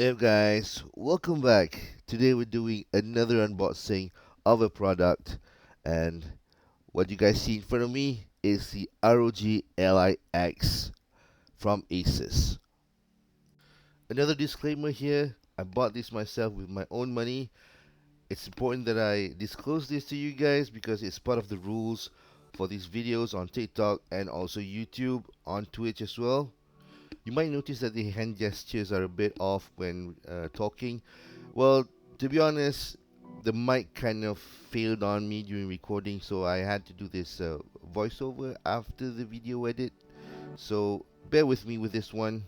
Hey guys, welcome back. Today we're doing another unboxing of a product, and what you guys see in front of me is the ROG LIX from Asus. Another disclaimer here, I bought this myself with my own money. It's important that I disclose this to you guys because it's part of the rules for these videos on TikTok and also YouTube, on Twitch as well. You might notice that the hand gestures are a bit off when talking. Well, to be honest, the mic kind of failed on me during recording, so I had to do this voiceover after the video edit. So bear with me with this one.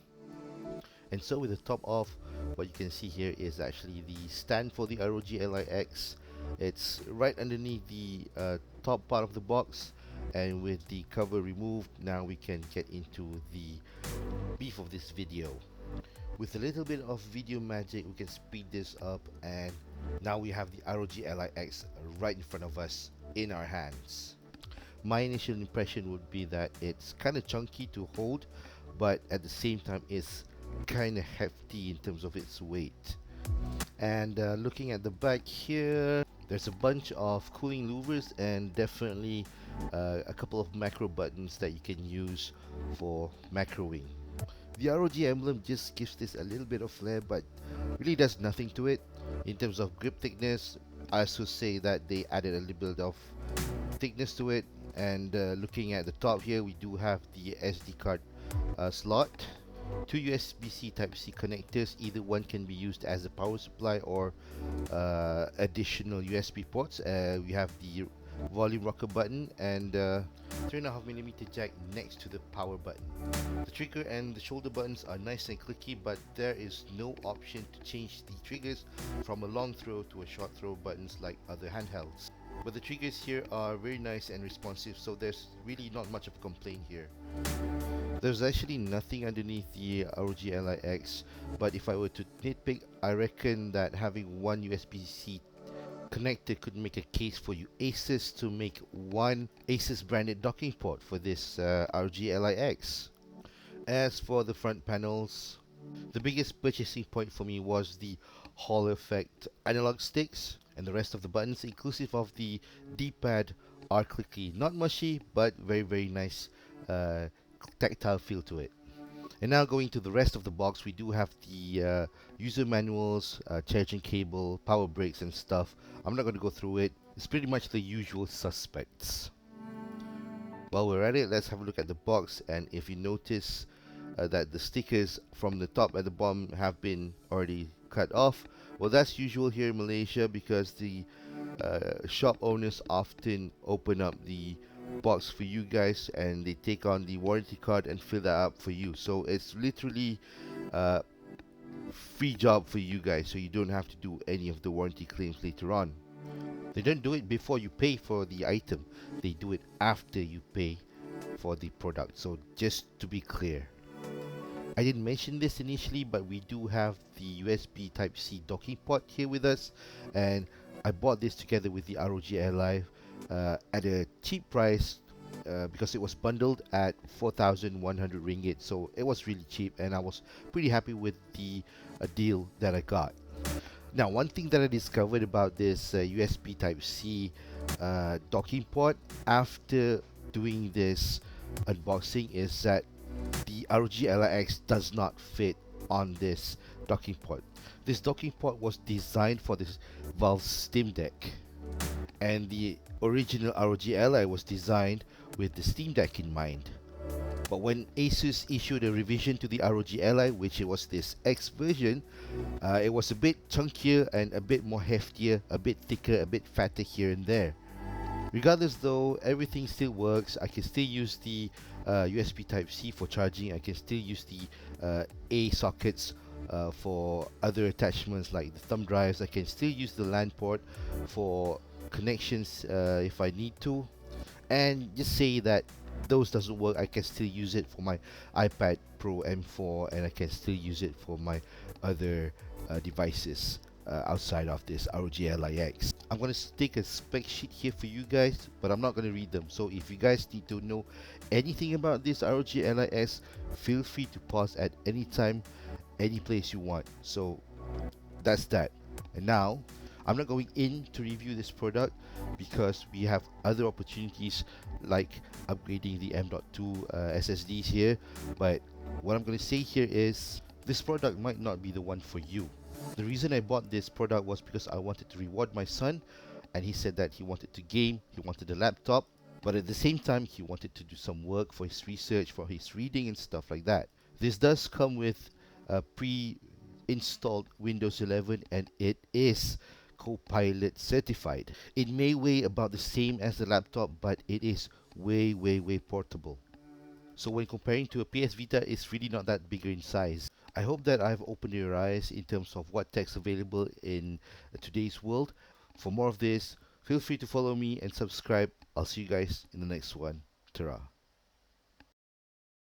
And so with the top off, what you can see here is actually the stand for the ROG LIX. It's right underneath the top part of the box, and with the cover removed, now we can get into the beef of this video. With a little bit of video magic, we can speed this up, and now we have the ROG LIX right in front of us in our hands. My initial impression would be that it's kind of chunky to hold, but at the same time it's kind of hefty in terms of its weight. And looking at the back here, there's a bunch of cooling louvers and definitely a couple of macro buttons that you can use for macroing. The ROG emblem just gives this a little bit of flair, but really does nothing to it. In terms of grip thickness, I also say that they added a little bit of thickness to it. And looking at the top here, we do have the SD card slot, two USB-C Type-C connectors. Either one can be used as a power supply or additional USB ports. We have the volume rocker button and 3.5mm jack next to the power button. The trigger and the shoulder buttons are nice and clicky, but there is no option to change the triggers from a long throw to a short throw buttons like other handhelds. But the triggers here are very nice and responsive, so there's really not much of a complaint here. There's actually nothing underneath the ROG LIX, but if I were to nitpick, I reckon that having one USB-C connector could make a case for you Asus to make one Asus branded docking port for this ROG LIX. As for the front panels, the biggest purchasing point for me was the Hall effect analog sticks, and the rest of the buttons inclusive of the D-pad are clicky, not mushy, but very nice tactile feel to it. And now going to the rest of the box, we do have the user manuals, charging cable, power brakes and stuff. I'm not going to go through it. It's pretty much the usual suspects. While we're at it, let's have a look at the box, and if you notice that the stickers from the top and the bottom have been already cut off, well, that's usual here in Malaysia because the shop owners often open up the box for you guys and they take on the warranty card and fill that up for you. So it's literally free job for you guys, so you don't have to do any of the warranty claims later on. They don't do it before you pay for the item, they do it after you pay for the product. So just to be clear, I didn't mention this initially, but we do have the USB Type-C docking port here with us, and I bought this together with the ROG Ally at a cheap price because it was bundled at 4,100 ringgit, so it was really cheap and I was pretty happy with the deal that I got. Now, one thing that I discovered about this USB Type-C docking port after doing this unboxing is that the ROG LIX does not fit on this docking port. This docking port was designed for this Valve Steam Deck, and the original ROG Ally was designed with the Steam Deck in mind. But when Asus issued a revision to the ROG Ally, which it was this X version, it was a bit chunkier and a bit more heftier, a bit thicker, a bit fatter here and there. Regardless though, everything still works. I can still use the USB Type-C for charging. I can still use the A sockets for other attachments like the thumb drives. I can still use the LAN port for connections if I need to. And just say that those doesn't work, I can still use it for my iPad Pro M4, and I can still use it for my other devices outside of this ROG LIX. I'm going to take a spec sheet here for you guys, but I'm not going to read them. So if you guys need to know anything about this ROG LIX, feel free to pause at any time any place you want. So that's that. And now, I'm not going in to review this product because we have other opportunities like upgrading the M.2 SSDs here. But what I'm going to say here is this product might not be the one for you. The reason I bought this product was because I wanted to reward my son, and he said that he wanted to game, he wanted a laptop, but at the same time he wanted to do some work for his research, for his reading and stuff like that. This does come with a pre-installed Windows 11, and it is Copilot certified. It may weigh about the same as the laptop, but it is way portable. So when comparing to a PS Vita, it's really not that bigger in size. I hope that I've opened your eyes in terms of what tech's available in today's world. For more of this, feel free to follow me and subscribe. I'll see you guys in the next one. Ta-ra.